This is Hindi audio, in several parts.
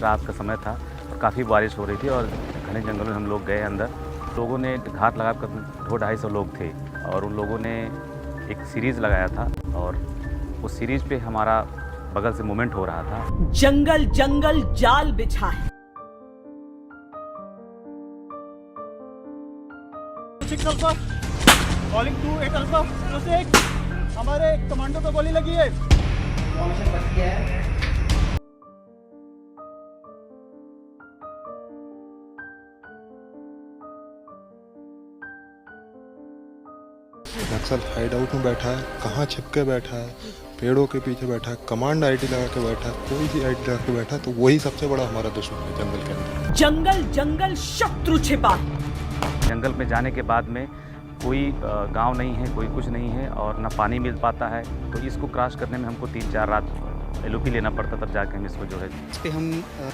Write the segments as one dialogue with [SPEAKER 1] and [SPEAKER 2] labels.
[SPEAKER 1] रात का समय था और काफ़ी बारिश हो रही थी और घने जंगल में हम लोग गए अंदर। लोगों ने घात लगा कर 200-250 लोग थे और उन लोगों ने एक सीरीज़ लगाया था और उस सीरीज़ पे हमारा बगल से मूवमेंट हो रहा था।
[SPEAKER 2] जंगल जंगल जाल बिछा है।
[SPEAKER 3] Calling to 8 alpha proceed. हमारे कमांडो पे गोली लगी है।
[SPEAKER 4] नक्सल हाइड आउट में बैठा है, कहाँ छिप के बैठा है, पेड़ों के पीछे बैठा है, कमांड आईडी लगा के बैठा है, कोई भी आईडी लगा के बैठा है, तो वही सबसे बड़ा हमारा दुश्मन है जंगल के अंदर।
[SPEAKER 2] जंगल जंगल शत्रु छिपा है।
[SPEAKER 1] जंगल में जाने के बाद में कोई गांव नहीं है, कोई कुछ नहीं है और ना पानी मिल पाता है, तो इसको क्रॉस करने में हमको 3-4 रात एलओपी लेना पड़ता, तब जाके हम इसको जो है
[SPEAKER 5] इस पे हम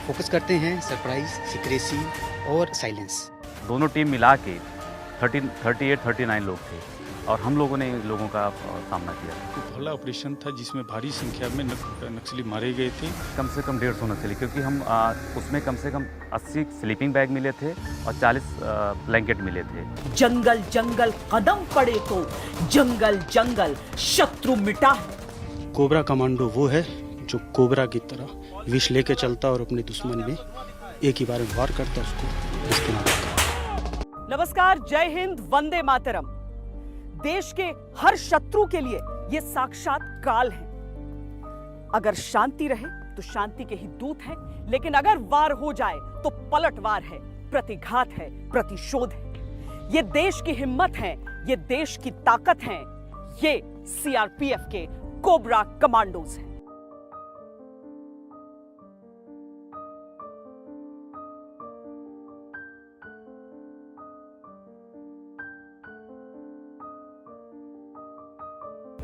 [SPEAKER 5] फोकस करते हैं सरप्राइज, सीक्रेसी और साइलेंस।
[SPEAKER 1] दोनों टीम मिला के 38-39 लोग थे और हम लोगों ने इन लोगों का सामना किया।
[SPEAKER 6] तो भला ऑपरेशन था जिसमें भारी संख्या में नक्सली मारे गए थे।
[SPEAKER 1] कम से कम 150 नक्सली, क्योंकि हम उसमें कम से कम 80 स्लीपिंग बैग मिले थे और 40 ब्लैंकेट मिले थे।
[SPEAKER 2] जंगल जंगल कदम पड़े तो जंगल जंगल शत्रु मिटा है।
[SPEAKER 5] कोबरा कमांडो वो है जो कोबरा की तरह विष लेके चलता और अपने दुश्मन में एक ही बार में वार करता, उसको इस्तेमाल करता।
[SPEAKER 2] नमस्कार, जय हिंद, वंदे मातरम। देश के हर शत्रु के लिए ये साक्षात काल है। अगर शांति रहे तो शांति के ही दूत हैं, लेकिन अगर वार हो जाए तो पलटवार है, प्रतिघात है, प्रतिशोध है। ये देश की हिम्मत है, ये देश की ताकत है, ये सीआरपीएफ के कोबरा कमांडोज हैं।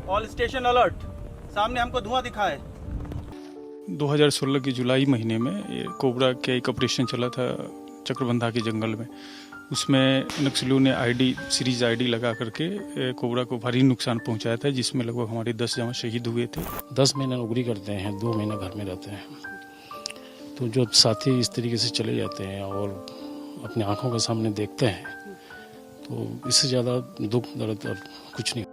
[SPEAKER 3] All station alert. सामने हमको धुआं दिखा है।
[SPEAKER 6] 2016 की जुलाई महीने में ये कोबरा का एक ऑपरेशन चला था चक्रबंधा के जंगल में। उसमें नक्सलियों ने सीरीज आईडी लगा करके कोबरा को भारी नुकसान पहुंचाया था, जिसमें लगभग हमारे 10 जवान शहीद हुए थे।
[SPEAKER 7] 10 महीना नौकरी करते हैं, 2 महीना घर में रहते हैं, तो जो साथी इस तरीके से चले जाते हैं और अपनी आंखों के सामने देखते हैं, तो इससे ज़्यादा दुख दर्द और कुछ नहीं।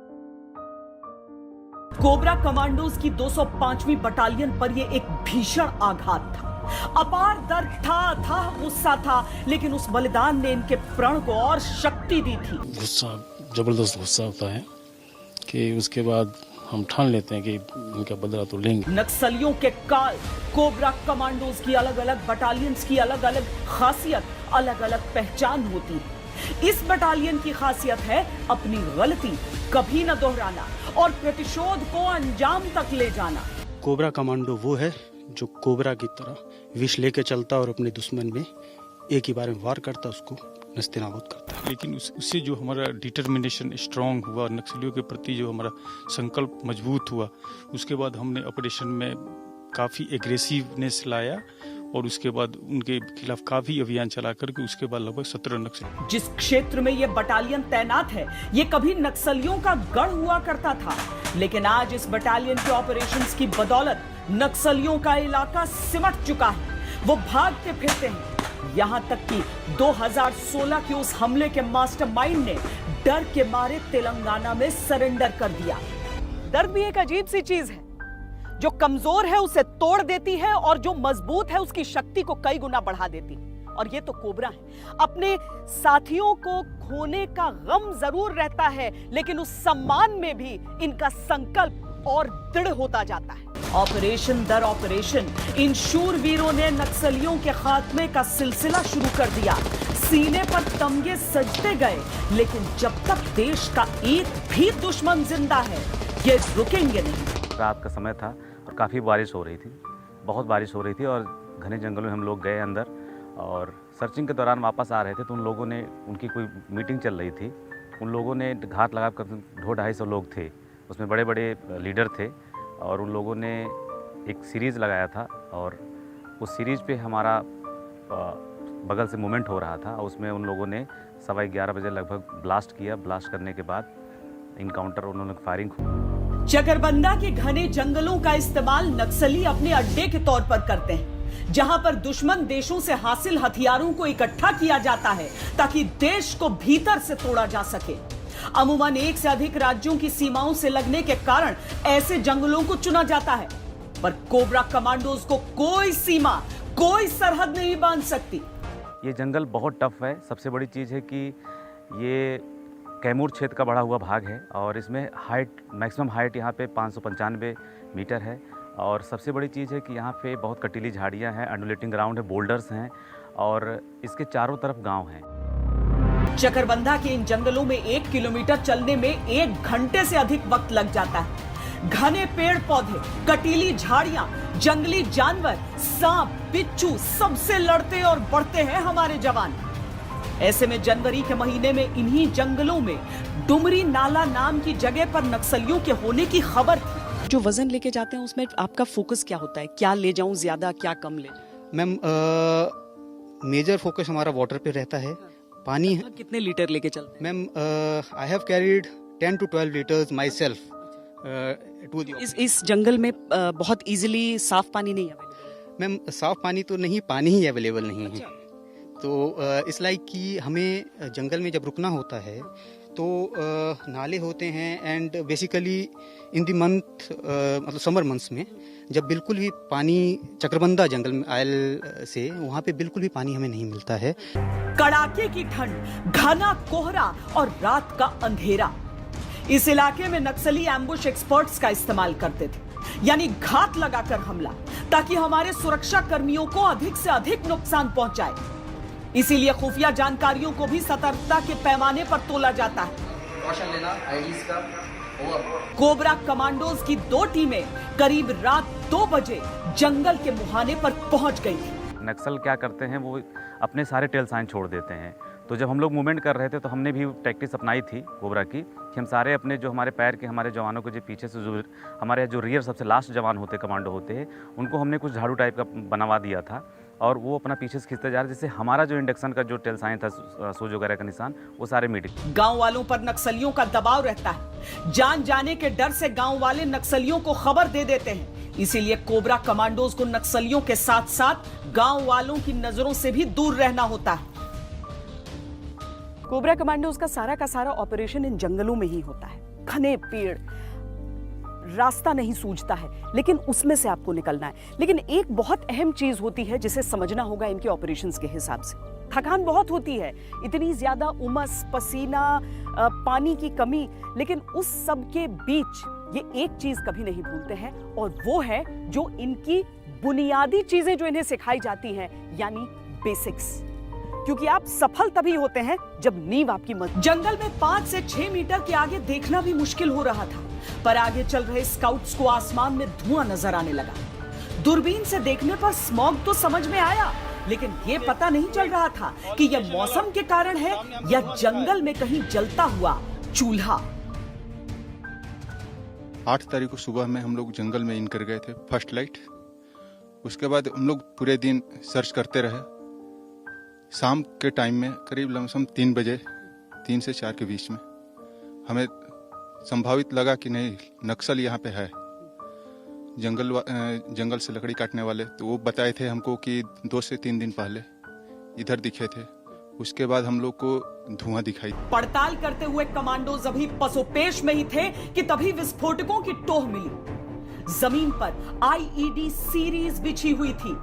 [SPEAKER 2] कोबरा कमांडोज की 205वीं बटालियन पर यह एक भीषण आघात था। अपार दर्द था, गुस्सा था, लेकिन उस बलिदान ने इनके प्रण को और शक्ति दी थी।
[SPEAKER 7] गुस्सा, जबरदस्त गुस्सा होता है कि उसके बाद हम ठान लेते हैं कि इनका बदला तो लेंगे।
[SPEAKER 2] नक्सलियों के काल, कोबरा कमांडोज की अलग अलग बटालियंस की अलग अलग खासियत, अलग अलग पहचान होती है। इस बटालियन की खासियत है अपनी गलती कभी न दोहराना और प्रतिशोध को अंजाम तक ले जाना।
[SPEAKER 5] कोबरा कमांडो वो है जो कोबरा की तरह विष लेके चलता और अपने दुश्मन में एक ही बार में वार करता, उसको नस्तेनाबूद करता।
[SPEAKER 6] लेकिन उससे जो हमारा डिटर्मिनेशन स्ट्रांग हुआ, नक्सलियों के प्रति जो हमारा संकल्प मजबूत हुआ, उसके बाद हमने ऑपरेशन में काफ़ी एग्रेसिवनेस लाया और उसके बाद उनके खिलाफ काफी अभियान चला करके उसके बाद लगभग 17 नक्सल।
[SPEAKER 2] जिस क्षेत्र में यह बटालियन तैनात है, ये कभी नक्सलियों का गढ़ हुआ करता था, लेकिन आज इस बटालियन के ऑपरेशंस की बदौलत नक्सलियों का इलाका सिमट चुका है। वो भागते फिरते हैं। यहाँ तक कि 2016 के उस हमले के मास्टरमाइंड ने डर के मारे तेलंगाना में सरेंडर कर दिया। दर्द भी एक अजीब सी चीज है, जो कमजोर है उसे तोड़ देती है और जो मजबूत है उसकी शक्ति को कई गुना बढ़ा देती है। और ये तो कोबरा है। अपने साथियों को खोने का गम जरूर रहता है, लेकिन उस सम्मान में भी इनका संकल्प और दृढ़ होता जाता है। ऑपरेशन दर ऑपरेशन इन शूरवीरों ने नक्सलियों के खात्मे का सिलसिला शुरू कर दिया। सीने पर तमगे सजते गए, लेकिन जब तक देश का एक भी दुश्मन जिंदा है, ये रुकेंगे नहीं।
[SPEAKER 1] रात का समय था और काफ़ी बारिश हो रही थी, बहुत बारिश हो रही थी और घने जंगलों में हम लोग गए अंदर और सर्चिंग के दौरान वापस आ रहे थे तो उन लोगों ने, उनकी कोई मीटिंग चल रही थी, उन लोगों ने घात लगा कर 200-250 लोग थे, उसमें बड़े बड़े लीडर थे और उन लोगों ने एक सीरीज़ लगाया था और उस सीरीज़ पे हमारा बगल से मूवमेंट हो रहा था। उसमें उन लोगों ने 11:15 बजे लगभग ब्लास्ट किया। ब्लास्ट करने के बाद इनकाउंटर, उन्होंने फायरिंग।
[SPEAKER 2] चकरबंदा के घने जंगलों का इस्तेमाल नक्सली अपने अड्डे के तौर पर करते हैं। जहां पर दुश्मन देशों से हासिल हथियारों को इकट्ठा किया जाता है ताकि देश को भीतर से तोड़ा जा सके। अमूमन एक से अधिक राज्यों की सीमाओं से लगने के कारण ऐसे जंगलों को चुना जाता है, पर कोबरा कमांडोज को कोई सीमा, कोई सरहद नहीं बांध सकती।
[SPEAKER 1] ये जंगल बहुत टफ है। सबसे बड़ी चीज़ है कि ये कैमूर क्षेत्र का बढ़ा हुआ भाग है और इसमें हाइट, मैक्सिमम हाइट यहाँ पे 595 मीटर है। और सबसे बड़ी चीज़ है कि यहाँ पे बहुत कटीली झाड़ियाँ हैं, अंडुलेटिंग ग्राउंड है, बोल्डर्स हैं और इसके चारों तरफ गांव हैं।
[SPEAKER 2] चकरबंधा के इन जंगलों में 1 किलोमीटर चलने में 1 घंटे से अधिक वक्त लग जाता है। घने पेड़ पौधे, कटीली झाड़ियां, जंगली जानवर, सांप, बिच्छू, सबसे लड़ते और बढ़ते हैं हमारे जवान। ऐसे में जनवरी के महीने में इन्हीं जंगलों में डुमरी नाला नाम की जगह पर नक्सलियों के होने की खबर थी।
[SPEAKER 8] जो वजन लेके जाते हैं उसमें आपका फोकस क्या होता है? क्या ले जाऊं ज्यादा, क्या कम ले जाऊं?
[SPEAKER 5] मैम मेजर फोकस हमारा वाटर पे रहता है। पानी
[SPEAKER 8] कितने लीटर लेके चलते हैं?
[SPEAKER 5] Ma'am I have carried 10 to 12 liters myself to the.
[SPEAKER 8] इस जंगल में बहुत इजीली साफ पानी नहीं है?
[SPEAKER 5] मैम साफ पानी तो नहीं, पानी ही अवेलेबल नहीं है। तो इस लाइक कि हमें जंगल में जब रुकना होता है तो नाले होते हैं and basically in the month मतलब समर मंथ्स में जब बिल्कुल भी पानी चक्रबंधा जंगल में आयल से वहाँ पे बिल्कुल भी पानी हमें नहीं मिलता है।
[SPEAKER 2] कड़ाके की ठंड, घना कोहरा और रात का अंधेरा। इस इलाके में नक्सली एम्बुश एक्सपर्ट्स का इस्तेमाल करते थे, यानी घात लगाकर हमला, ताकि हमारे सुरक्षा कर्मियों को अधिक से अधिक नुकसान पहुंचाए। इसीलिए खुफिया जानकारियों को भी सतर्कता के पैमाने पर तोला जाता है। कोबरा कमांडोज की 2 टीमें करीब रात 2 बजे जंगल के मुहाने पर पहुंच गई थी।
[SPEAKER 1] नक्सल क्या करते हैं, वो अपने सारे टेल साइन छोड़ देते हैं। तो जब हम लोग मूवमेंट कर रहे थे तो हमने भी टैक्टिक्स अपनाई थी कोबरा की कि हम सारे अपने जो हमारे पैर के हमारे जवानों को जो पीछे से जो हमारे जो रियर सबसे लास्ट जवान होते कमांडो होते हैं उनको हमने कुछ झाड़ू टाइप का बनवा दिया था और वो अपना पीछे से खींचते जा रहे, जिससे हमारा जो इंडक्शन का जो टेल साइन था, सूज वगैरह का निशान, वो सारे मिट गए।
[SPEAKER 2] गांव वालों पर नक्सलियों का दबाव रहता है। जान जाने के डर से गांव वाले नक्सलियों को खबर दे देते हैं। इसीलिए कोबरा कमांडोज को नक्सलियों के साथ साथ गांव वालों की नजरों से भी दूर रहना होता है।
[SPEAKER 8] कोबरा कमांडोज का सारा ऑपरेशन इन जंगलों में ही होता है। घने पेड़, रास्ता नहीं सूझता है, लेकिन उसमें से आपको निकलना है। लेकिन एक बहुत अहम चीज होती है जिसे समझना होगा इनके ऑपरेशंस के हिसाब से। थकान बहुत होती है, इतनी ज्यादा उमस, पसीना, पानी की कमी, लेकिन उस सब के बीच ये एक चीज कभी नहीं भूलते हैं और वो है जो इनकी बुनियादी चीजें जो इन्हें सिखाई जाती हैं, यानी बेसिक्स। क्योंकि आप सफल तभी होते हैं जब नींव आपकी मजबूत।
[SPEAKER 2] जंगल में 5 से 6 मीटर के आगे देखना भी मुश्किल हो रहा था, पर आगे चल रहे स्काउट्स को आसमान में धुआं नजर आने लगा। दूरबीन से देखने पर स्मॉग तो समझ में आया, लेकिन ये पता नहीं चल रहा था कि यह मौसम के कारण है या जंगल में कहीं जलता हुआ चूल्हा।
[SPEAKER 4] 8 तारीख को सुबह में हम लोग जंगल में इन कर गए थे फर्स्ट लाइट। उसके बाद हम लोग पूरे दिन सर्च करते रहे। शाम के टाइम में करीब लमसम 3 बजे, 3 से 4 के बीच में हमें संभावित लगा कि नहीं नक्सल यहाँ पे है। जंगल से लकड़ी काटने वाले, तो वो बताए थे हमको कि 2 से 3 दिन पहले इधर दिखे थे। उसके बाद हम लोग को धुआं दिखाई।
[SPEAKER 2] पड़ताल करते हुए कमांडोज अभी पसोपेश में ही थे कि तभी विस्फोटकों की टोह मिली। जमीन पर आईईडी सीरीज बिछी हुई थी।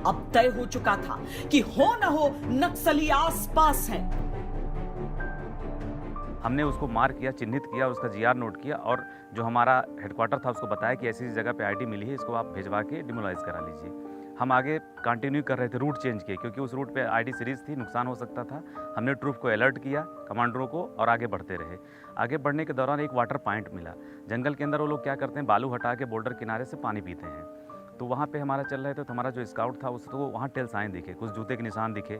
[SPEAKER 2] अब तय हो चुका था कि हो न हो नक्सली आसपास हैं।
[SPEAKER 1] हमने उसको मार्क किया, चिन्हित किया, उसका जीआर नोट किया और जो हमारा हेडक्वार्टर था उसको बताया कि ऐसी जगह पे आईडी मिली है, इसको आप भिजवा के डिमोलाइज करा लीजिए। हम आगे कंटिन्यू कर रहे थे, रूट चेंज किए क्योंकि उस रूट पे आईडी सीरीज थी, नुकसान हो सकता था। हमने ट्रूप को अलर्ट किया, कमांडरों को, और आगे बढ़ते रहे। आगे बढ़ने के दौरान एक वाटर पॉइंट मिला। जंगल के अंदर वो लोग क्या करते हैं, बालू हटा के बॉर्डर किनारे से पानी पीते हैं। तो वहाँ पे हमारा चल रहे थे, तो हमारा जो स्काउट था उसको वहाँ टेल साइन दिखे, कुछ जूते के निशान दिखे,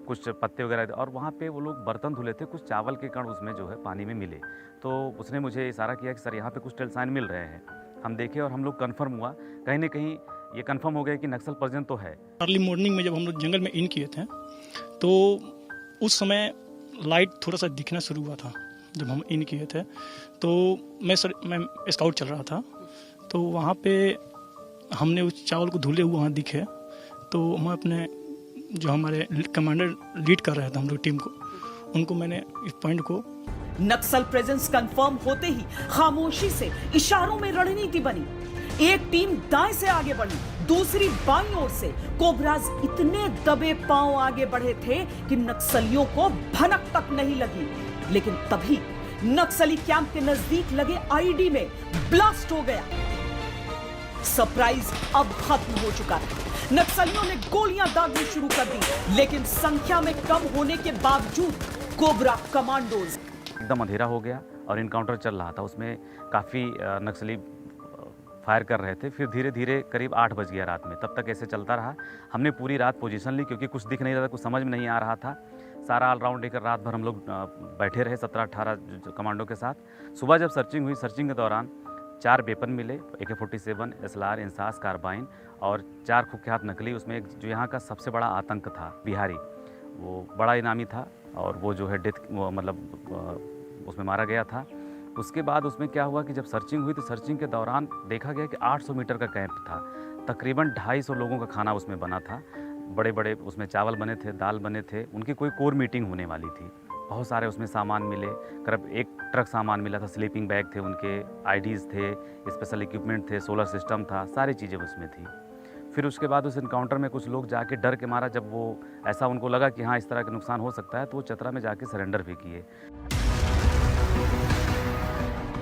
[SPEAKER 1] कुछ पत्ते वगैरह, और वहाँ पे वो लोग बर्तन धुले थे, कुछ चावल के कण उसमें जो है पानी में मिले। तो उसने मुझे इशारा किया कि सर यहाँ पे कुछ टेल साइन मिल रहे हैं। हम देखे और हम लोग कन्फर्म हुआ, कहीं ना कहीं ये कन्फर्म हो गया कि नक्सल प्रेजेंट तो है।
[SPEAKER 6] अर्ली मॉर्निंग में जब हम लोग जंगल में इन किए थे तो उस समय लाइट थोड़ा सा दिखना शुरू हुआ था। जब हम इन किए थे तो मैं स्काउट चल रहा था, तो वहाँ पे हमने उस चावल को धुले हुए वहाँ दिखे,
[SPEAKER 9] तो मैं अपने जो हमारे कमांडर लीड कर रहे थे हम लोग टीम को, उनको मैंने इस पॉइंट को
[SPEAKER 2] नक्सल प्रेजेंस कंफर्म होते ही खामोशी से इशारों में रणनीति बनी। एक टीम दाएं से आगे बढ़ी, दूसरी बाईं ओर से। कोबराज इतने दबे पांव आगे बढ़े थे कि नक्सलियों को भनक तक नहीं लगी। लेकिन तभी नक्सली कैंप के नजदीक लगे आईडी में ब्लास्ट हो गया। सरप्राइज अब खत्म हो चुका था। नक्सलियों ने गोलियां दागनी शुरू कर दी, लेकिन संख्या में कम होने के बावजूद कोबरा कमांडोज।
[SPEAKER 1] एकदम अंधेरा हो गया और इनकाउंटर चल रहा था। उसमें काफ़ी नक्सली फायर कर रहे थे। फिर धीरे धीरे करीब 8 बज गया रात में। तब तक ऐसे चलता रहा। हमने पूरी रात पोजीशन ली क्योंकि कुछ दिख नहीं रहा था, कुछ समझ में नहीं आ रहा था। सारा ऑलराउंड लेकर रात भर हम लोग बैठे रहे 17-18 कमांडो के साथ। सुबह जब सर्चिंग हुई, सर्चिंग के दौरान 4 वेपन मिले, AK-47, SLR, इंसास, कार्बाइन और 4 कुख्यात नकली। उसमें एक जो यहाँ का सबसे बड़ा आतंक था, बिहारी, वो बड़ा इनामी था और वो जो है डेथ मतलब उसमें मारा गया था। उसके बाद उसमें क्या हुआ कि जब सर्चिंग हुई तो सर्चिंग के दौरान देखा गया कि 800 मीटर का कैंप था। तकरीबन 250 लोगों का खाना उसमें बना था। बड़े बड़े उसमें चावल बने थे, दाल बने थे। उनकी कोई कोर मीटिंग होने वाली थी। बहुत सारे उसमें सामान मिले, करीब 1 ट्रक सामान मिला था। स्लीपिंग बैग थे, उनके IDs थे, स्पेशल इक्विपमेंट थे, सोलर सिस्टम था, सारी चीज़ें उसमें थी। फिर उसके बाद उस इनकाउंटर में कुछ लोग जाके डर के मारा, जब वो ऐसा उनको लगा कि हाँ इस तरह का नुकसान हो सकता है, तो वो चतरा में जाके सरेंडर भी किए।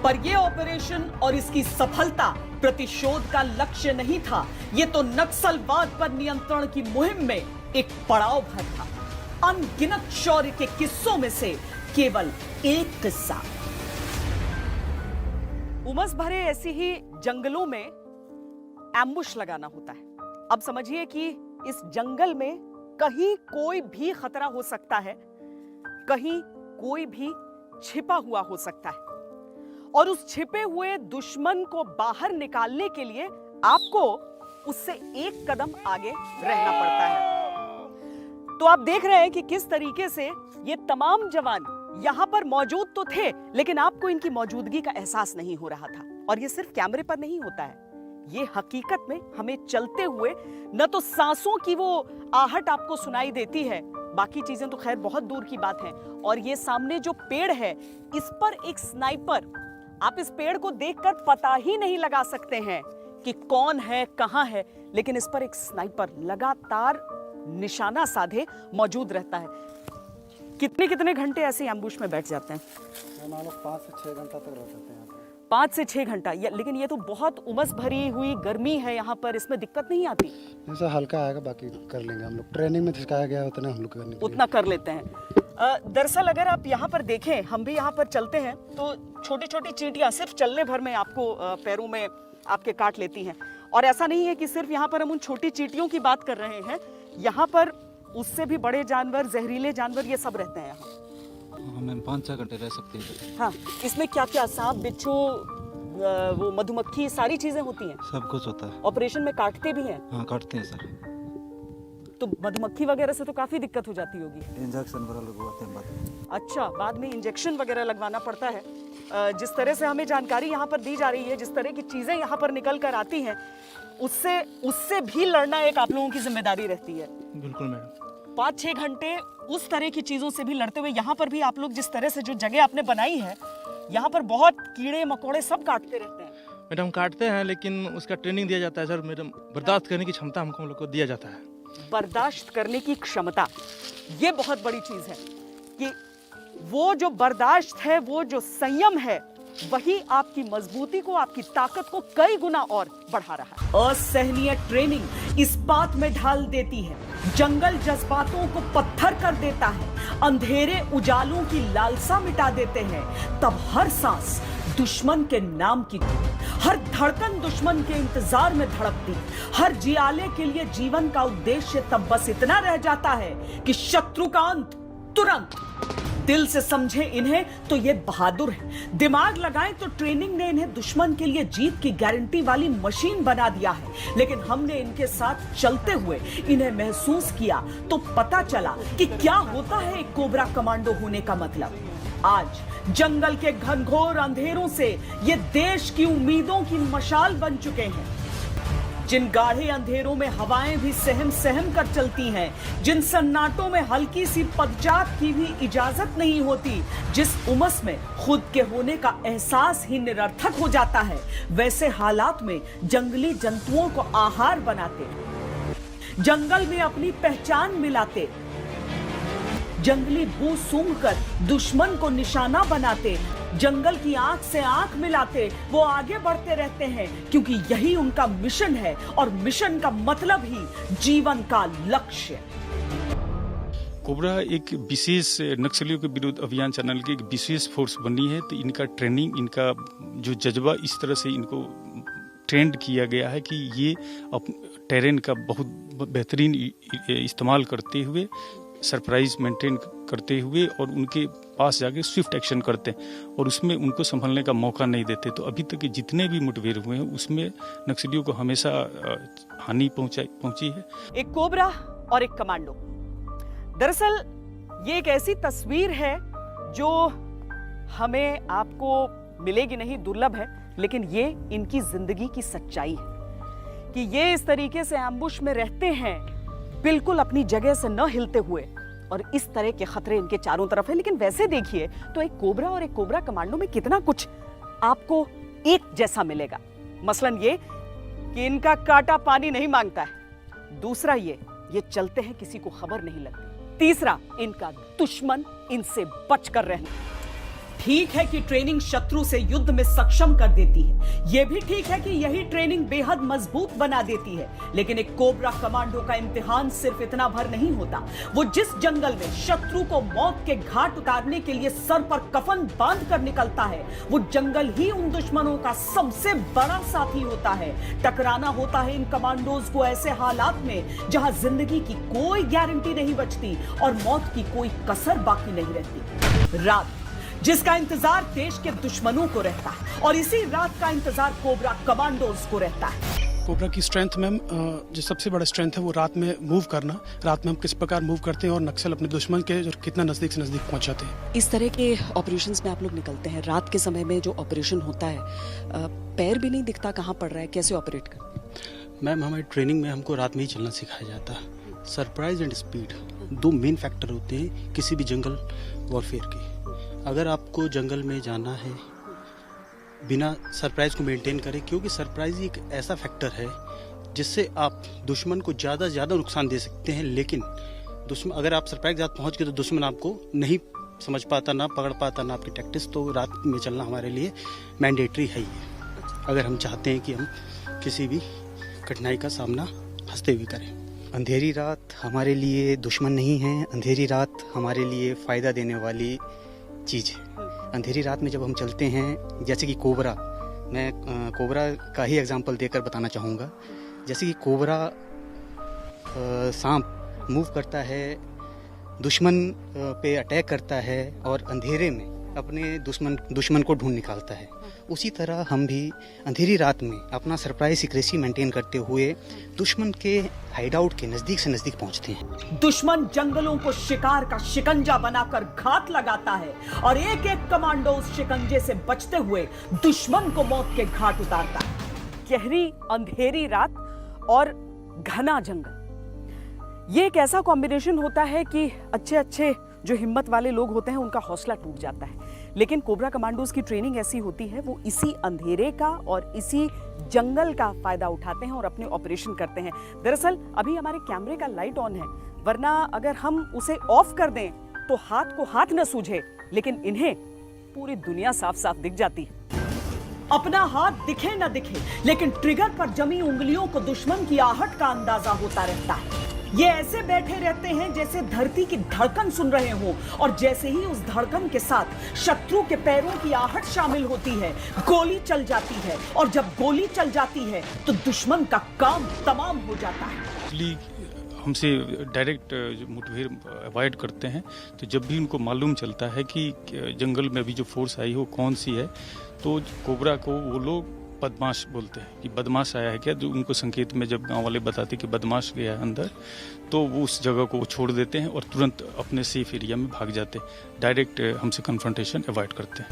[SPEAKER 2] पर ये ऑपरेशन और इसकी सफलता प्रतिशोध का लक्ष्य नहीं था। ये तो नक्सलवाद पर नियंत्रण की मुहिम में एक पड़ाव भर था। अनगिनत शौर्य के किस्सों में से केवल एक किस्सा।
[SPEAKER 8] उमस भरे ऐसी ही जंगलों में एम्बुश लगाना होता है। अब समझिए कि इस जंगल में कहीं कोई भी खतरा हो सकता है, कहीं कोई भी छिपा हुआ हो सकता है, और उस छिपे हुए दुश्मन को बाहर निकालने के लिए आपको उससे एक कदम आगे रहना पड़ता है। तो आप देख रहे हैं कि किस तरीके से ये तमाम जवान यहां पर मौजूद तो थे, लेकिन आपको इनकी मौजूदगी का एहसास नहीं हो रहा था। और ये सिर्फ कैमरे पर नहीं होता है, ये हकीकत में हमें चलते हुए न तो सांसों की वो आहट आपको सुनाई देती है, बाकी चीजें तो खैर बहुत दूर की बात है। और ये सामने जो पेड़ है, इस पर एक स्नाइपर, आप इस पेड़ को देखकर पता ही नहीं लगा सकते हैं कि कौन है, कहां है, लेकिन इस पर एक स्नाइपर लगातार निशाना साधे मौजूद रहता है। कितने कितने घंटे ऐसे एम्बुश में बैठ जाते हैं?
[SPEAKER 3] 5 से 6 घंटा तक रह सकते हैं।
[SPEAKER 8] 5 से 6 घंटा। लेकिन ये तो बहुत उमस भरी हुई गर्मी है यहाँ पर, इसमें दिक्कत नहीं आती?
[SPEAKER 3] जैसा हल्का आएगा बाकी कर लेंगे हम लोग। ट्रेनिंग में सिखाया गया उतना हम लोग करने के लिए।
[SPEAKER 8] उतना कर लेते हैं। दरअसल अगर आप यहाँ पर देखें, हम भी यहाँ पर चलते हैं तो छोटी छोटी चींटियाँ सिर्फ चलने भर में आपको पैरों में आपके काट लेती हैं। और ऐसा नहीं है कि सिर्फ यहाँ पर हम उन छोटी चींटियों की बात कर रहे हैं, यहाँ पर उससे भी बड़े जानवर, जहरीले जानवर, ये सब रहते हैं यहाँ।
[SPEAKER 10] हमें 5-6 घंटे रह सकते हैं।
[SPEAKER 8] हाँ, इसमें क्या क्या, सांप, बिच्छू, वो मधुमक्खी, सारी चीजें होती हैं?
[SPEAKER 10] सब कुछ होता है।
[SPEAKER 8] ऑपरेशन में काटते भी हैं?
[SPEAKER 10] हाँ, काटते हैं सर।
[SPEAKER 8] तो मधुमक्खी वगैरह से तो काफी दिक्कत हो जाती होगी।
[SPEAKER 10] इंजेक्शन वगैरह लगवाते हैं बाद में।
[SPEAKER 8] अच्छा, बाद में इंजेक्शन वगैरह लगवाना पड़ता है। जिस तरह से हमें जानकारी यहाँ पर दी जा रही है, जिस तरह की चीजें यहाँ पर निकल कर आती हैं, उससे भी लड़ना एक आप लोगों की जिम्मेदारी रहती है।
[SPEAKER 9] बिल्कुल मैडम।
[SPEAKER 8] 5-6 घंटे उस तरह की चीजों से भी लड़ते हुए यहाँ पर भी आप लोग जिस तरह से जो जगह आपने बनाई है, यहाँ पर बहुत कीड़े मकोड़े सब काटते रहते हैं।
[SPEAKER 11] मैडम काटते हैं, लेकिन उसका ट्रेनिंग दिया जाता है सर। मैडम बर्दाश्त करने की क्षमता हमको हम लोग को दिया जाता है।
[SPEAKER 8] बर्दाश्त करने की क्षमता, ये बहुत बड़ी चीज है कि वो जो बर्दाश्त है, वो जो संयम है, वही आपकी मजबूती को, आपकी ताकत को कई गुना और बढ़ा रहा है। असहनीय ट्रेनिंग इस बात में ढाल देती है, जंगल जज्बातों को पत्थर कर देता है, अंधेरे उजालों की लालसा मिटा देते हैं। तब हर सांस दुश्मन के नाम की, हर धड़कन दुश्मन के इंतजार में धड़कती, हर जियाले के लिए जीवन का उद्देश्य तब बस इतना रह जाता है कि शत्रु का अंत तुरंत। दिल से समझे इन्हें तो ये बहादुर है, दिमाग लगाएं तो ट्रेनिंग ने इन्हें दुश्मन के लिए जीत की गारंटी वाली मशीन बना दिया है। लेकिन हमने इनके साथ चलते हुए इन्हें महसूस किया तो पता चला कि क्या होता है एक कोबरा कमांडो होने का मतलब। आज जंगल के घनघोर अंधेरों से ये देश की उम्मीदों की मशाल बन चुके हैं।
[SPEAKER 2] जिन गाढ़े अंधेरों में हवाएं भी सहम सहम कर चलती हैं, जिन सन्नाटों में हल्की सी पदचात की भी इजाजत नहीं होती, जिस उमस में खुद के होने का एहसास ही निरर्थक हो जाता है, वैसे हालात में जंगली जंतुओं को आहार बनाते, जंगल में अपनी पहचान मिलाते, जंगली बू सूंघकर दुश्मन को निशाना बनाते, जंगल की आंख से आंख मिलाते वो आगे बढ़ते रहते हैं, क्योंकि यही उनका मिशन है और मिशन का मतलब ही जीवन का लक्ष्य।
[SPEAKER 6] कोबरा एक विशेष नक्सलियों के विरुद्ध अभियान चलाने की एक विशेष फोर्स बनी है। तो इनका ट्रेनिंग, इनका जो जज्बा इस तरह से इनको ट्रेंड किया गया है कि ये टेरेन का बहुत बेहतरीन इस्तेमाल करते हुए, सरप्राइज मेंटेन करते हुए और उनके पास जाके स्विफ्ट एक्शन करते हैं और उसमें उनको संभलने का मौका नहीं देते। तो अभी तक जितने भी मुठभेड़ हुए हैं उसमें नक्सलियों को हमेशा हानि पहुंची है।
[SPEAKER 8] एक कोबरा और एक कमांडो। दरअसल ये एक ऐसी तस्वीर है जो हमें आपको मिलेगी नहीं, दुर्लभ है, लेकिन ये इनकी जिंदगी की सच्चाई है कि ये इस तरीके से एम्बुश में रहते हैं, बिल्कुल अपनी जगह से न हिलते हुए, और इस तरह के खतरे इनके चारों तरफ है। लेकिन वैसे देखिए तो एक कोबरा और एक कोबरा कमांडो में कितना कुछ आपको एक जैसा मिलेगा। मसलन ये कि इनका कांटा पानी नहीं मांगता है, दूसरा ये चलते हैं किसी को खबर नहीं लगती, तीसरा इनका दुश्मन इनसे बचकर रहना। ठीक है कि ट्रेनिंग शत्रु से युद्ध में सक्षम कर देती है, यह भी ठीक है कि यही ट्रेनिंग बेहद मजबूत बना देती है, लेकिन एक कोबरा कमांडो का इम्तिहान सिर्फ इतना भर नहीं होता। वो जिस जंगल में शत्रु को मौत के घाट उतारने के लिए सर पर कफन बांध कर निकलता है, वो जंगल ही उन दुश्मनों का सबसे बड़ा साथी होता है। टकराना होता है इन कमांडोज को ऐसे हालात में जहां जिंदगी की कोई गारंटी नहीं बचती और मौत की कोई कसर बाकी नहीं रहती। रात, जिसका इंतजार देश के दुश्मनों को रहता है, और इसी रात का इंतजार कोबरा कमांडोज को रहता है।
[SPEAKER 9] कोबरा की स्ट्रेंथ मैम, जो सबसे बड़ा स्ट्रेंथ है वो रात में मूव करना। रात में हम किस प्रकार मूव करते हैं और नक्सल अपने दुश्मन के कितना नजदीक से नजदीक पहुंचाते हैं।
[SPEAKER 8] इस तरह के ऑपरेशंस में आप लोग निकलते हैं, रात के समय में जो ऑपरेशन होता है, पैर भी नहीं दिखता कहाँ पड़ रहा है, कैसे ऑपरेट करते हैं?
[SPEAKER 5] मैम हमारी ट्रेनिंग में हमको रात में ही चलना सिखाया जाता है। सरप्राइज एंड स्पीड दो मेन फैक्टर होते हैं किसी भी जंगल वॉरफेयर के। अगर आपको जंगल में जाना है बिना सरप्राइज को मेंटेन करें, क्योंकि सरप्राइज एक ऐसा फैक्टर है जिससे आप दुश्मन को ज़्यादा से ज़्यादा नुकसान दे सकते हैं, लेकिन दुश्मन अगर आप सरप्राइज के साथ पहुँच गए तो दुश्मन आपको नहीं समझ पाता, ना पकड़ पाता, ना आपकी टैक्टिक्स। तो रात में चलना हमारे लिए मैंडेटरी है ही, अगर हम चाहते हैं कि हम किसी भी कठिनाई का सामना हंसते हुए करें। अंधेरी रात हमारे लिए दुश्मन नहीं है, अंधेरी रात हमारे लिए फ़ायदा देने वाली चीज़ है। अंधेरी रात में जब हम चलते हैं, जैसे कि कोबरा, मैं कोबरा का ही एग्जांपल देकर बताना चाहूँगा। जैसे कि कोबरा सांप मूव करता है, दुश्मन पे अटैक करता है और अंधेरे में अपने दुश्मन को ढूंढ निकालता है, उसी तरह हम भी अंधेरी रात में अपना सरप्राइज सीक्रेसी मेंटेन करते हुए दुश्मन के हाइडआउट के नजदीक से नजदीक पहुंचते हैं।
[SPEAKER 2] दुश्मन जंगलों को शिकार का शिकंजा बनाकर घात लगाता है और एक एक कमांडो उस शिकंजे से बचते हुए दुश्मन को मौत के घाट उतारता है।
[SPEAKER 8] गहरी अंधेरी रात और घना जंगल, ये एक ऐसा कॉम्बिनेशन होता है कि अच्छे जो हिम्मत वाले लोग होते हैं उनका हौसला टूट जाता है। लेकिन कोबरा कमांडोज की ट्रेनिंग ऐसी होती है, वो इसी अंधेरे का और इसी जंगल का फायदा उठाते हैं और अपने ऑपरेशन करते हैं। दरअसल अभी हमारे कैमरे का लाइट ऑन है, वरना अगर हम उसे ऑफ कर दें तो हाथ को हाथ न सूझे, लेकिन इन्हें पूरी दुनिया साफ साफ दिख जाती है।
[SPEAKER 2] अपना हाथ दिखे न दिखे, लेकिन ट्रिगर पर जमी उंगलियों को दुश्मन की आहट का अंदाजा होता रहता है। ये ऐसे बैठे रहते हैं जैसे धरती की धड़कन सुन रहे हों, और जैसे ही उस धड़कन के साथ शत्रु के पैरों की आहट शामिल होती है, गोली चल जाती है, और जब गोली चल जाती है तो दुश्मन का काम तमाम हो जाता है।
[SPEAKER 6] हमसे डायरेक्ट मुठभेड़ अवॉइड करते हैं, तो जब भी उनको मालूम चलता है कि जंगल में अभी जो फोर्स आई हो कौन सी है, तो कोबरा को वो लोग बदमाश बोलते हैं कि बदमाश आया है क्या। जो उनको संकेत में जब गांव वाले बताते कि बदमाश गया है अंदर, तो वो उस जगह को छोड़ देते हैं और तुरंत अपने सेफ एरिया में भाग जाते हैं। डायरेक्ट हमसे कन्फ्रंटेशन अवॉइड करते हैं।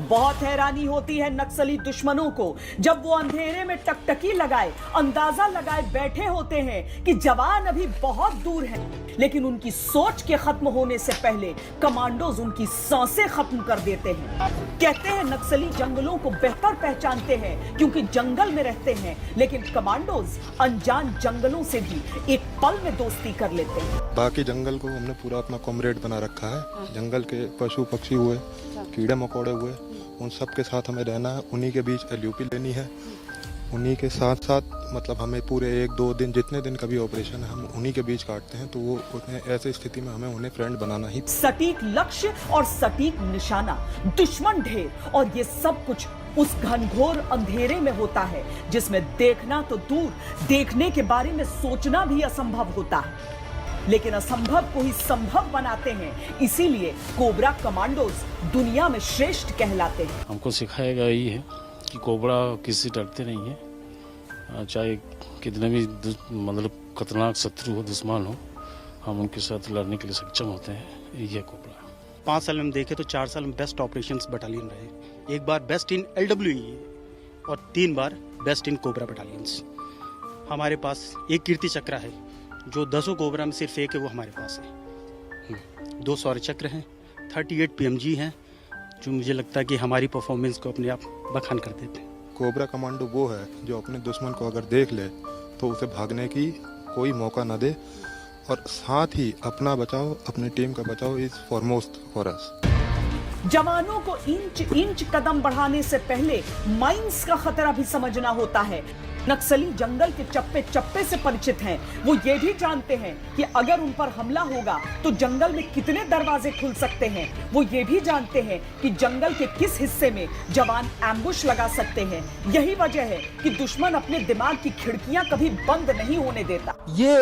[SPEAKER 2] बहुत हैरानी होती है नक्सली दुश्मनों को जब वो अंधेरे में टकटकी लगाए अंदाजा लगाए बैठे होते हैं कि जवान अभी बहुत दूर है, लेकिन उनकी सोच के खत्म होने से पहले कमांडोज उनकी सांसें खत्म कर देते हैं। कहते हैं नक्सली जंगलों को बेहतर पहचानते हैं क्योंकि जंगल में रहते हैं, लेकिन कमांडोज अनजान जंगलों से भी एक पल में दोस्ती कर लेते हैं।
[SPEAKER 12] बाकी जंगल को हमने पूरा अपना कॉमरेड बना रखा है। जंगल के पशु पक्षी हुए, कीड़े मकोड़े हुए, उन सब के साथ हमें रहना है। उन्हीं के बीच एलयूपी लेनी है। उन्हीं के साथ साथ मतलब हमें पूरे 1-2 दिन जितने दिन का भी ऑपरेशन है हम उन्हीं के बीच काटते हैं। तो वो उतने ऐसे स्थिति में हमें उन्हें फ्रेंड बनाना ही।
[SPEAKER 2] सटीक लक्ष्य और सटीक निशाना, दुश्मन ढेर और ये सब कुछ उस घनघोर अंधेरे में होता है जिसमें देखना तो दूर, देखने के बारे में सोचना भी असंभव होता है। लेकिन असंभव को ही संभव बनाते हैं, इसीलिए कोबरा कमांडोज दुनिया में श्रेष्ठ कहलाते हैं।
[SPEAKER 7] हमको सिखाया गया ये है कि कोबरा किसी डरते नहीं है, चाहे कितने भी मतलब खतरनाक शत्रु हो, दुश्मन हो, हम उनके साथ लड़ने के लिए सक्षम होते हैं। ये कोबरा
[SPEAKER 5] 5 साल में हम देखें तो 4 साल में बेस्ट ऑपरेशंस बटालियन रहे, एक बार बेस्ट इन LWE और 3 बार बेस्ट इन कोबरा बटालियंस। हमारे पास एक कीर्ति चक्र है जो 10 कोबरा में सिर्फ एक है, वो हमारे पास है। 2 शौर्य चक्र हैं, 38 PMG हैं, जो मुझे लगता है कि हमारी परफॉर्मेंस को अपने आप बखान कर देते हैं।
[SPEAKER 12] कोबरा कमांडो वो है जो अपने दुश्मन को अगर देख ले तो उसे भागने की कोई मौका न दे, और साथ ही अपना बचाओ, अपनी टीम का बचाओ इज फॉरमोस्ट फॉर अस।
[SPEAKER 2] जवानों को इंच इंच कदम बढ़ाने से पहले माइंस का खतरा भी समझना होता है। नक्सली जंगल के चप्पे चप्पे से परिचित हैं। वो ये भी जानते हैं कि अगर उन पर हमला होगा तो जंगल में कितने दरवाजे खुल सकते हैं। वो ये भी जानते हैं कि जंगल के किस हिस्से में जवान एम्बुश लगा सकते हैं। यही वजह है कि दुश्मन अपने दिमाग की खिड़कियां कभी बंद नहीं होने देता।
[SPEAKER 3] ये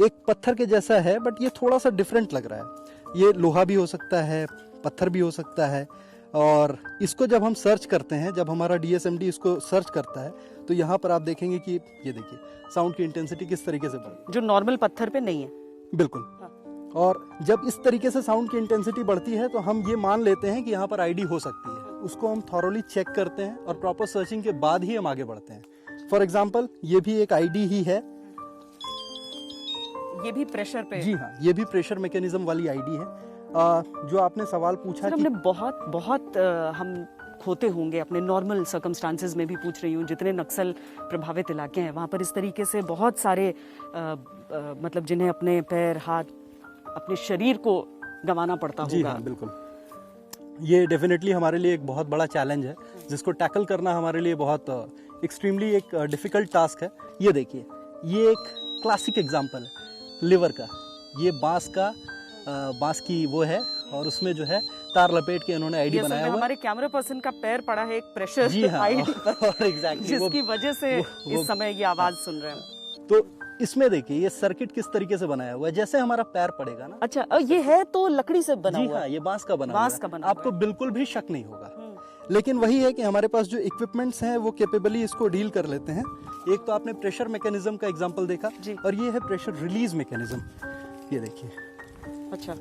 [SPEAKER 3] एक पत्थर के जैसा है, बट ये थोड़ा सा डिफरेंट लग रहा है। ये लोहा भी हो सकता है, पत्थर भी हो सकता है। और इसको जब हम सर्च करते हैं, जब हमारा DSMD इसको सर्च करता है, तो यहाँ पर आप देखेंगे कि ये देखिए साउंड की इंटेंसिटी किस तरीके से बढ़ी,
[SPEAKER 8] जो नॉर्मल पत्थर पे नहीं है।
[SPEAKER 3] बिल्कुल। और जब इस तरीके से साउंड की इंटेंसिटी बढ़ती है तो हम ये मान लेते हैं कि यहाँ पर ID हो सकती है। उसको हम थॉरोली चेक करते हैं और प्रॉपर सर्चिंग के बाद ही हम आगे बढ़ते हैं। फॉर एग्जाम्पल ये भी एक ID ही है।
[SPEAKER 8] ये भी प्रेशर पे?
[SPEAKER 3] जी हाँ, ये भी प्रेशर मैकेनिज्म वाली ID है। जो आपने सवाल पूछा
[SPEAKER 8] कि हमने बहुत हम खोते होंगे अपने नॉर्मल सर्कमस्टांसेस में भी पूछ रही हूँ, जितने नक्सल प्रभावित इलाके हैं वहाँ पर इस तरीके से बहुत सारे मतलब जिन्हें अपने पैर हाथ अपने शरीर को गंवाना पड़ता होगा।
[SPEAKER 3] जी हाँ, बिल्कुल। ये डेफिनेटली हमारे लिए एक बहुत बड़ा चैलेंज है जिसको टैकल करना हमारे लिए बहुत एक्सट्रीमली एक डिफिकल्ट टास्क है। ये देखिए, ये एक क्लासिक एग्जांपल है लिवर का। ये बांस की वो है और उसमें जो है तार लपेट के इन्होंने आईडी बनाया हुआ।
[SPEAKER 8] हमारे कैमरा पर्सन का पैर पड़ा है एक प्रेशर आईडी पर,
[SPEAKER 3] एग्जैक्टली,
[SPEAKER 8] जिसकी वजह से इस समय ये आवाज सुन रहे हैं।
[SPEAKER 3] तो इसमें देखिए ये सर्किट किस तरीके से बनाया हुआ है, जैसे हमारा पैर पड़ेगा ना।
[SPEAKER 8] अच्छा, ये है तो लकड़ी से बना हुआ?
[SPEAKER 3] जी हाँ, ये बांस का बना हुआ है। आपको बिल्कुल भी शक नहीं होगा। लेकिन वही है कि हमारे पास जो इक्विपमेंट्स हैं वो कैपेबली इसको डील कर लेते हैं। एक तो आपने प्रेशर मैकेनिज्म का एग्जांपल देखा, और ये है प्रेशर रिलीज मैकेनिज्म। ये देखिए।
[SPEAKER 8] अच्छा,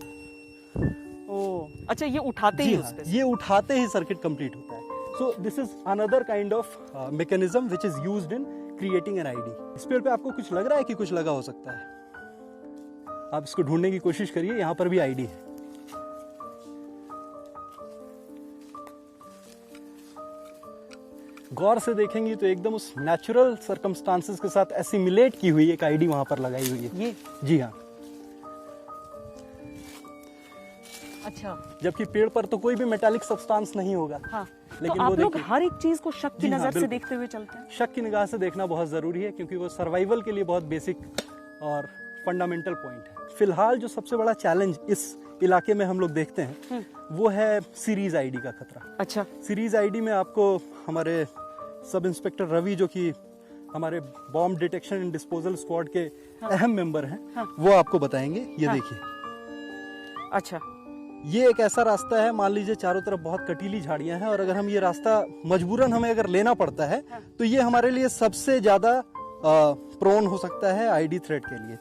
[SPEAKER 8] अच्छा, ये उठाते ही
[SPEAKER 3] हाँ, ये उठाते ही सर्किट कंप्लीट होता है। So this is another kind of mechanism which is used in creating an ID. इस पेड़ पे आपको कुछ लग रहा है कि कुछ लगा हो सकता है? आप इसको ढूंढने की कोशिश करिए, यहाँ पर भी आईडी है। गौर से देखेंगे तो एकदम उस नेचुरल सर्कमस्टांसेस के साथ एसिमिलेट की हुई एक आईडी वहां पर लगाई हुई है।
[SPEAKER 8] ये?
[SPEAKER 3] जी हाँ।
[SPEAKER 8] अच्छा,
[SPEAKER 3] जबकि पेड़ पर तो कोई भी मेटालिक सब्सटेंस नहीं होगा।
[SPEAKER 8] हाँ।
[SPEAKER 3] लेकिन
[SPEAKER 8] तो आप लोग हर एक चीज को शक की नजर से देखते हुए चलते हैं?
[SPEAKER 3] शक की निगाह से देखना बहुत जरूरी है, क्योंकि वो सर्वाइवल के लिए बहुत बेसिक और फंडामेंटल पॉइंट है। फिलहाल जो सबसे बड़ा चैलेंज इस इलाके में हम लोग देखते हैं वो है सीरीज आईडी का खतरा।
[SPEAKER 8] अच्छा,
[SPEAKER 3] सीरीज आईडी में आपको हमारे सब इंस्पेक्टर रवि, जो कि हमारे bomb detection and disposal squad के अहम मेंबर हैं, वो आपको बताएंगे। ये देखिए।
[SPEAKER 8] अच्छा,
[SPEAKER 3] ये एक ऐसा रास्ता है, मान लीजिए चारों तरफ बहुत कटीली झाड़ियां हैं, और अगर हम ये रास्ता मजबूरन हमें अगर लेना पड़ता है तो ये हमारे लिए सबसे ज्यादा प्रोन हो सकता है आईडी थ्रेट के लिए।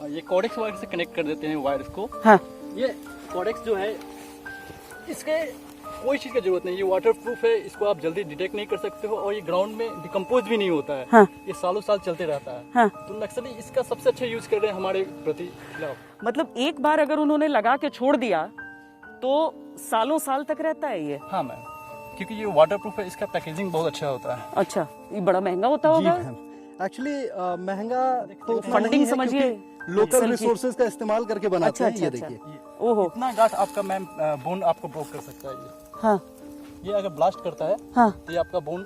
[SPEAKER 13] ये कोडेक्स वायर से कनेक्ट कर देते हैं वायर्स को।
[SPEAKER 8] हाँ।
[SPEAKER 13] ये कोडेक्स जो है इसके
[SPEAKER 3] कोई चीज़ की जरूरत नहीं, ये वाटर प्रूफ है, इसको आप जल्दी डिटेक्ट नहीं कर सकते हो और ये ग्राउंड में डिकम्पोज भी नहीं होता है।
[SPEAKER 8] हाँ।
[SPEAKER 3] ये सालों साल चलते रहता है।
[SPEAKER 8] हाँ।
[SPEAKER 3] तो नक्सली इसका सबसे अच्छा यूज कर रहे हैं हमारे प्रति खिलाफ।
[SPEAKER 8] मतलब एक बार अगर उन्होंने लगा के छोड़ दिया तो सालों साल तक रहता है ये?
[SPEAKER 3] हाँ मैम, क्योंकि ये वाटर प्रूफ है, इसका पैकेजिंग बहुत अच्छा होता है।
[SPEAKER 8] अच्छा, ये बड़ा महंगा होता होगा?
[SPEAKER 3] एक्चुअली महंगा तो
[SPEAKER 8] फंडिंग समझिए,
[SPEAKER 3] लोकल रिसोर्सेज का इस्तेमाल करके बनाते हैं। ये देखिए,
[SPEAKER 8] ओहो,
[SPEAKER 3] इतना गाठ आपका मैम बोन आपको ब्रोक कर सकता है ये।
[SPEAKER 8] हाँ,
[SPEAKER 3] ये अगर ब्लास्ट करता है
[SPEAKER 8] हाँ,
[SPEAKER 3] तो ये आपका बोन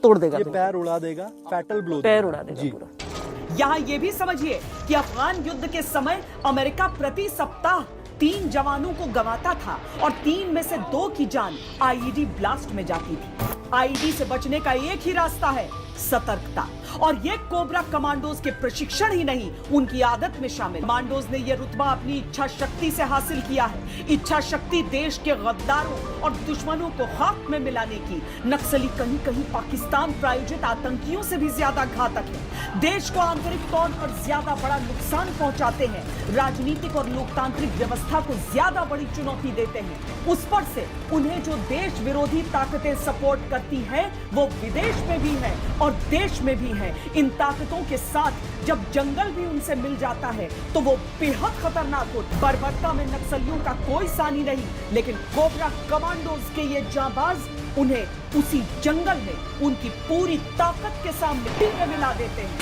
[SPEAKER 8] तोड़ देगा,
[SPEAKER 3] ये पैर उड़ा देगा, फैटल ब्लो,
[SPEAKER 8] पैर उड़ा देगा पूरा।
[SPEAKER 2] यहाँ ये भी समझिए कि अफगान युद्ध के समय अमेरिका प्रति सप्ताह 3 जवानों को गंवाता था और 3 में से 2 की जान आईईडी ब्लास्ट में जाती थी। आईईडी से बचने का एक ही रास्ता है, सतर्कता। और ये कोबरा कमांडोज के प्रशिक्षण ही नहीं, उनकी आदत में शामिल। कमांडोज ने यह रुतबा अपनी इच्छा शक्ति से हासिल किया है। इच्छा शक्ति देश के गद्दारों और दुश्मनों को खाक में मिलाने की। नक्सली कहीं कहीं पाकिस्तान प्रायोजित आतंकियों से भी ज्यादा घातक है। देश को आंतरिक तौर पर ज्यादा बड़ा नुकसान पहुंचाते हैं, राजनीतिक और लोकतांत्रिक व्यवस्था को ज्यादा बड़ी चुनौती देते हैं। उस पर से उन्हें जो देश विरोधी ताकतें सपोर्ट करती हैं, वो विदेश में भी है और देश में भी है। इन ताकतों के साथ जब जंगल भी उनसे मिल जाता है तो वो बेहद खतरनाक होता है। बर्बरता में नक्सलियों का कोई सानी नहीं, लेकिन कोबरा कमांडोज के ये जांबाज उन्हें उसी जंगल में उनकी पूरी ताकत के सामने टीम में मिला देते हैं।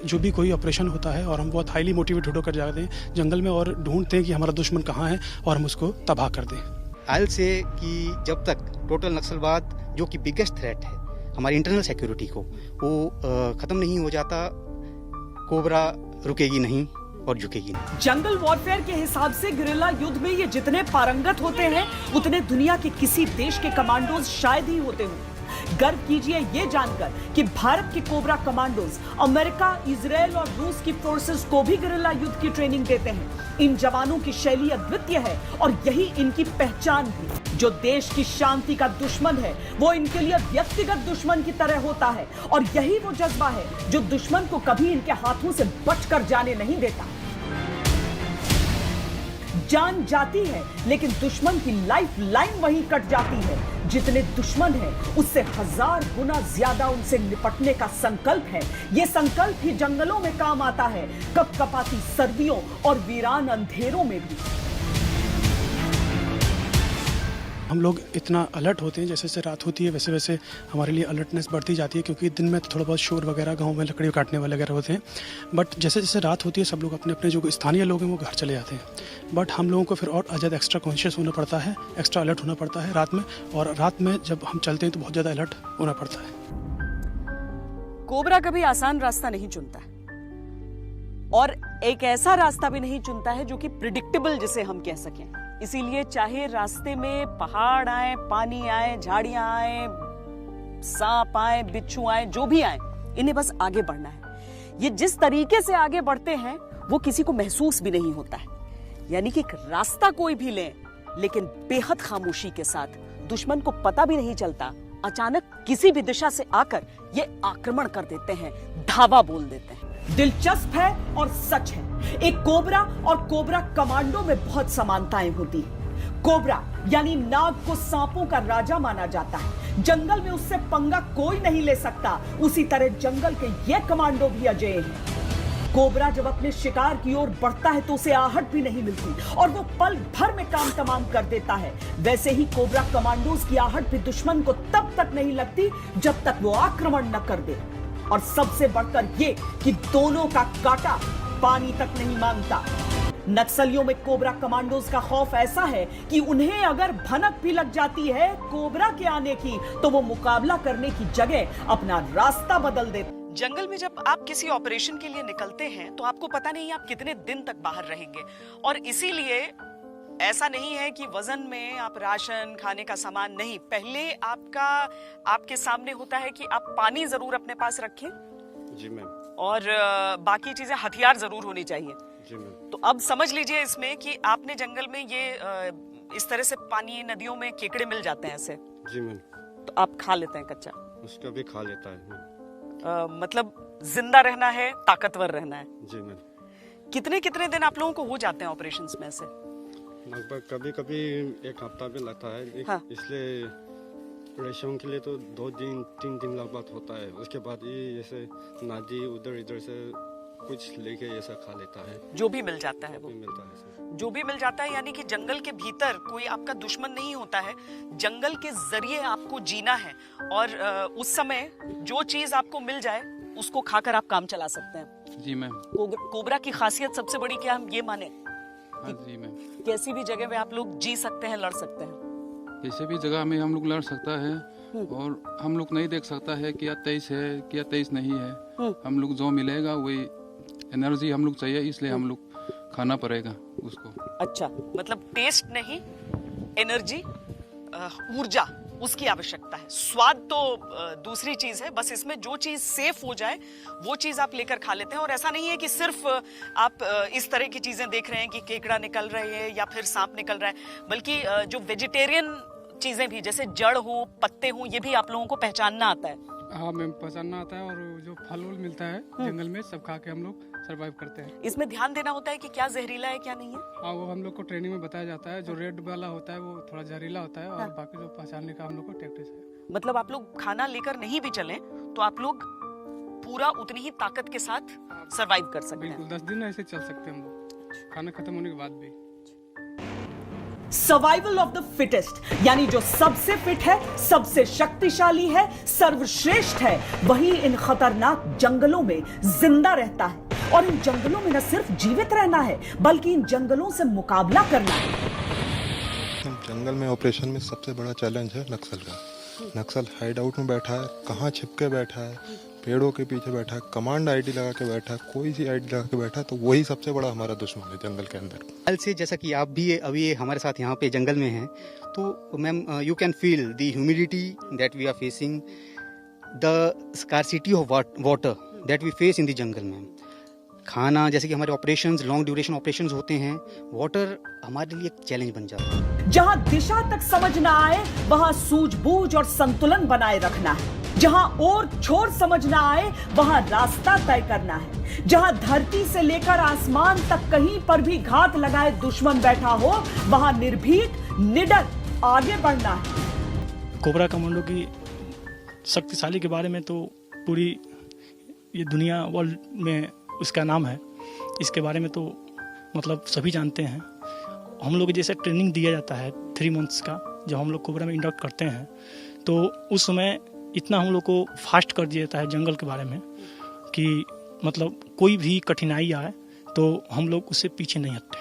[SPEAKER 9] जो भी कोई ऑपरेशन होता है और हम बहुत हाईली मोटिवेटेड होकर जाते हैं जंगल में और ढूंढते हैं कि हमारा दुश्मन कहाँ है और हम उसको तबाह कर दें।
[SPEAKER 5] हाल से कि जब तक टोटल नक्सलवाद जो कि बिगेस्ट थ्रेट है हमारी इंटरनल सिक्योरिटी को, वो खत्म नहीं हो जाता, कोबरा रुकेगी नहीं और झुकेगी नहीं।
[SPEAKER 2] जंगल वॉरफेयर के हिसाब से गुरिल्ला युद्ध में ये जितने पारंगत होते हैं उतने दुनिया के किसी देश के कमांडोज शायद ही होते हों। गर्व कीजिए ये जानकर कि भारत के कोबरा कमांडोज अमेरिका, इजराइल और रूस की फोर्सेस को भी गुरिल्ला युद्ध की ट्रेनिंग देते हैं। इन जवानों की शैली अद्वितीय है और यही इनकी पहचान भी। जो देश की शांति का दुश्मन है वो इनके लिए व्यक्तिगत दुश्मन की तरह होता है और यही वो जज्बा है जो दुश्मन को कभी इनके हाथों से बचकर जाने नहीं देता। जान जाती है लेकिन दुश्मन की लाइफ लाइन वहीं कट जाती है। जितने दुश्मन हैं उससे 1000 गुना ज्यादा उनसे निपटने का संकल्प है। ये संकल्प ही जंगलों में काम आता है, कपकपाती सर्दियों और वीरान अंधेरों में भी।
[SPEAKER 9] हम लोग इतना अलर्ट होते हैं, जैसे जैसे रात होती है वैसे वैसे हमारे लिए अलर्टनेस बढ़ती जाती है, क्योंकि दिन में तो थोड़ा बहुत शोर वगैरह गांव में लकड़ी काटने वाले वगैरह होते हैं, बट जैसे जैसे रात होती है सब लोग अपने अपने जो स्थानीय लोग हैं वो घर चले जाते हैं। बट हम लोगों को फिर और ज़्यादा एक्स्ट्रा कॉन्शियस होना पड़ता है, एक्स्ट्रा अलर्ट होना पड़ता है रात में, और रात में जब हम चलते हैं तो बहुत ज़्यादा अलर्ट होना पड़ता है।
[SPEAKER 8] कोबरा कभी आसान रास्ता नहीं चुनता है और एक ऐसा रास्ता भी नहीं चुनता है जो कि प्रिडिक्टेबल जिसे हम कह सकें। इसीलिए चाहे रास्ते में पहाड़ आए, पानी आए, झाड़ियां आए, सांप आए, बिच्छू आए, जो भी आए, इन्हें बस आगे बढ़ना है। ये जिस तरीके से आगे बढ़ते हैं वो किसी को महसूस भी नहीं होता है। यानी कि रास्ता कोई भी ले लेकिन बेहद खामोशी के साथ, दुश्मन को पता भी नहीं चलता, अचानक किसी भी दिशा से आकर ये आक्रमण कर देते हैं, धावा बोल देते हैं।
[SPEAKER 2] दिलचस्प है और सच है, एक कोबरा और कोबरा कमांडो में बहुत समानताएं होती हैं। कोबरा यानी नाग को सांपों का राजा माना जाता है, जंगल में उससे पंगा कोई नहीं ले सकता। उसी तरह जंगल के ये कमांडो भी अजेय हैं। कोबरा जब अपने शिकार की ओर बढ़ता है तो उसे आहट भी नहीं मिलती और वो पल भर में काम तमाम कर देता है। वैसे ही कोबरा कमांडोज की आहट भी दुश्मन को तब तक नहीं लगती जब तक वो आक्रमण न कर दे। और सबसे बढ़कर ये कि दोनों का कांटा पानी तक नहीं मांगता। नक्सलियों में कोबरा कमांडोज का खौफ ऐसा है कि उन्हें अगर भनक भी लग जाती है कोबरा के आने की तो वो मुकाबला करने की जगह अपना रास्ता बदल देते।
[SPEAKER 8] जंगल में जब आप किसी ऑपरेशन के लिए निकलते हैं तो आपको पता नहीं आप कितने दिन तक बाहर रहेंगे, और इसीलिए ऐसा नहीं है कि वजन में आप राशन, खाने का सामान नहीं, पहले आपके सामने होता है कि आप पानी जरूर अपने पास रखें
[SPEAKER 7] जी मैम,
[SPEAKER 8] और बाकी चीजें हथियार जरूर होनी चाहिए
[SPEAKER 7] जी मैम।
[SPEAKER 8] तो अब समझ लीजिए इसमें कि आपने जंगल में ये इस तरह से पानी, नदियों में केकड़े मिल जाते हैं ऐसे
[SPEAKER 7] जी मैम,
[SPEAKER 8] तो आप खा लेते हैं कच्चा,
[SPEAKER 7] उसका भी खा लेता है
[SPEAKER 8] मतलब जिंदा रहना है, ताकतवर रहना है
[SPEAKER 7] जी मैम।
[SPEAKER 8] कितने दिन आप लोगों को हो जाते हैं ऑपरेशंस में से?
[SPEAKER 13] लगभग कभी कभी एक हफ्ता भी लगता है।
[SPEAKER 8] हाँ।
[SPEAKER 13] इसलिए रेशम के लिए तो 2 दिन 3 दिन लगभग होता है। उसके बाद ये जैसे नदी उधर इधर से कुछ लेके ऐसा खा लेता है।
[SPEAKER 8] जो भी मिल जाता है वो
[SPEAKER 13] मिलता है सर।
[SPEAKER 8] जो भी मिल जाता है, यानी कि जंगल के भीतर कोई आपका दुश्मन नहीं होता है। जंगल के जरिए आपको जीना है और उस समय जो चीज आपको मिल जाए उसको खाकर आप काम चला सकते हैं।
[SPEAKER 6] जी मैम।
[SPEAKER 8] कोबरा की खासियत सबसे बड़ी क्या हम ये माने?
[SPEAKER 6] हाँ जी मैम।
[SPEAKER 8] कैसी भी जगह में आप लोग जी सकते हैं, लड़ सकते हैं।
[SPEAKER 6] किसी भी जगह में हम लोग लड़ सकता है और हम लोग नहीं देख सकता है क्या 23 है क्या 23 नहीं है। हम लोग जो मिलेगा वही एनर्जी हम लोग चाहिए, इसलिए हम लोग खाना पड़ेगा उसको।
[SPEAKER 8] अच्छा, मतलब टेस्ट नहीं, एनर्जी, ऊर्जा, उसकी आवश्यकता है। स्वाद तो दूसरी चीज है, बस इसमें जो चीज सेफ हो जाए वो चीज आप लेकर खा लेते हैं। और ऐसा नहीं है कि सिर्फ आप इस तरह की चीजें देख रहे हैं कि केकड़ा निकल रही है या फिर सांप निकल रहा है, बल्कि जो वेजिटेरियन चीजें भी, जैसे जड़ हो, पत्ते हो, ये भी आप लोगों को पहचानना आता है।
[SPEAKER 9] हाँ मैम, पहचानना आता है। और जो फल वूल मिलता है जंगल में, सब खा के हम लोग सरवाइव करते हैं।
[SPEAKER 8] इसमें ध्यान देना होता है कि क्या जहरीला है क्या नहीं है।
[SPEAKER 9] हाँ, वो हम लोग को ट्रेनिंग में बताया जाता है। जो रेड वाला होता है वो थोड़ा जहरीला होता है और बाकी जो पहचानने का हम लोग को टैक्टिस है।
[SPEAKER 8] मतलब आप लोग खाना लेकर नहीं भी चले तो आप लोग पूरा उतनी ही ताकत के साथ सरवाइव कर सकते हैं।
[SPEAKER 9] बिल्कुल, 10 दिन ऐसे चल सकते हैं हम लोग, खाना खत्म होने के बाद भी।
[SPEAKER 2] सर्वाइवल ऑफ द फिटेस्ट, यानी जो सबसे फिट है, सबसे शक्तिशाली है, सर्वश्रेष्ठ है, वही इन खतरनाक जंगलों में जिंदा रहता है। और इन जंगलों में न सिर्फ जीवित रहना है, बल्कि इन जंगलों से मुकाबला करना है।
[SPEAKER 12] जंगल में ऑपरेशन में सबसे बड़ा चैलेंज है नक्सल का। नक्सल हाइड आउट में बैठा है, कहाँ छिपके बैठा है, पेड़ों के पीछे बैठा है, कमांड आईडी लगा के बैठा है, कोई सी आईडी लगा के बैठा है, तो वही सबसे बड़ा हमारा दुश्मन है जंगल के अंदर।
[SPEAKER 5] कल से जैसा कि आप भी अभी हमारे साथ यहाँ पे जंगल में हैं, तो ma'am you can feel the humidity that we are facing, the scarcity of water that we face in the jungle में। खाना, जैसे कि हमारे ऑपरेशंस, लॉन्ग ड्यूरेशन ऑपरेशंस होते हैं, वाटर हमारे लिए एक चैलेंज बन जाता है।
[SPEAKER 2] जहां दिशा तक समझ ना आए वहां सूझबूझ और संतुलन बनाए रखना है। जहां ओर छोर समझ ना आए वहां रास्ता तय करना है। जहां धरती से लेकर आसमान तक कहीं पर भी घात लगाए दुश्मन बैठा हो, वहां निर्भीक निडर आगे बढ़ना है।
[SPEAKER 9] कोबरा कमांडो की शक्तिशाली के बारे में तो पूरी ये दुनिया वर्ल्ड में उसका नाम है। इसके बारे में तो मतलब सभी जानते हैं। हम लोग जैसे ट्रेनिंग दिया जाता है 3 मंथ्स का, जब हम लोग कोबरा में इंडक्ट करते हैं, तो उस समय इतना हम लोग को फास्ट कर दिया जाता है जंगल के बारे में कि मतलब कोई भी कठिनाई आए तो हम लोग उससे पीछे नहीं हटते।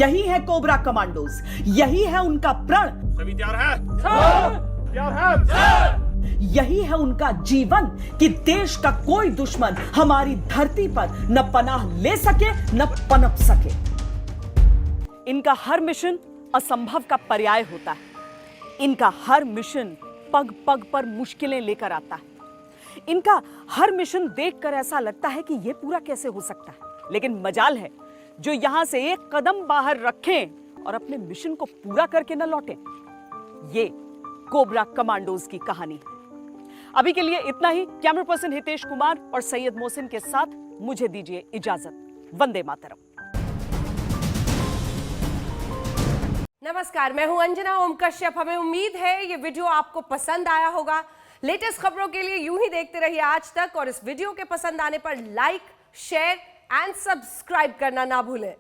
[SPEAKER 2] यही है कोबरा कमांडोज, यही है उनका प्रण।
[SPEAKER 14] सभी तैयार है? तैयार है?
[SPEAKER 2] यही है उनका जीवन कि देश का कोई दुश्मन हमारी धरती पर न पनाह ले सके न पनप सके।
[SPEAKER 8] इनका हर मिशन असंभव का पर्याय होता है। इनका हर मिशन पग पग पर मुश्किलें लेकर आता है। इनका हर मिशन देखकर ऐसा लगता है कि यह पूरा कैसे हो सकता है, लेकिन मजाल है जो यहां से एक कदम बाहर रखें और अपने मिशन को पूरा करके न लौटें। ये कोबरा कमांडोज की कहानी है। अभी के लिए इतना ही। कैमरा पर्सन हितेश कुमार और सैयद मोहसिन के साथ मुझे दीजिए इजाजत। वंदे मातरम।
[SPEAKER 15] नमस्कार, मैं हूं अंजना ओम कश्यप। हमें उम्मीद है ये वीडियो आपको पसंद आया होगा। लेटेस्ट खबरों के लिए यूं ही देखते रहिए आज तक, और इस वीडियो के पसंद आने पर लाइक, शेयर एंड सब्सक्राइब करना ना भूलें।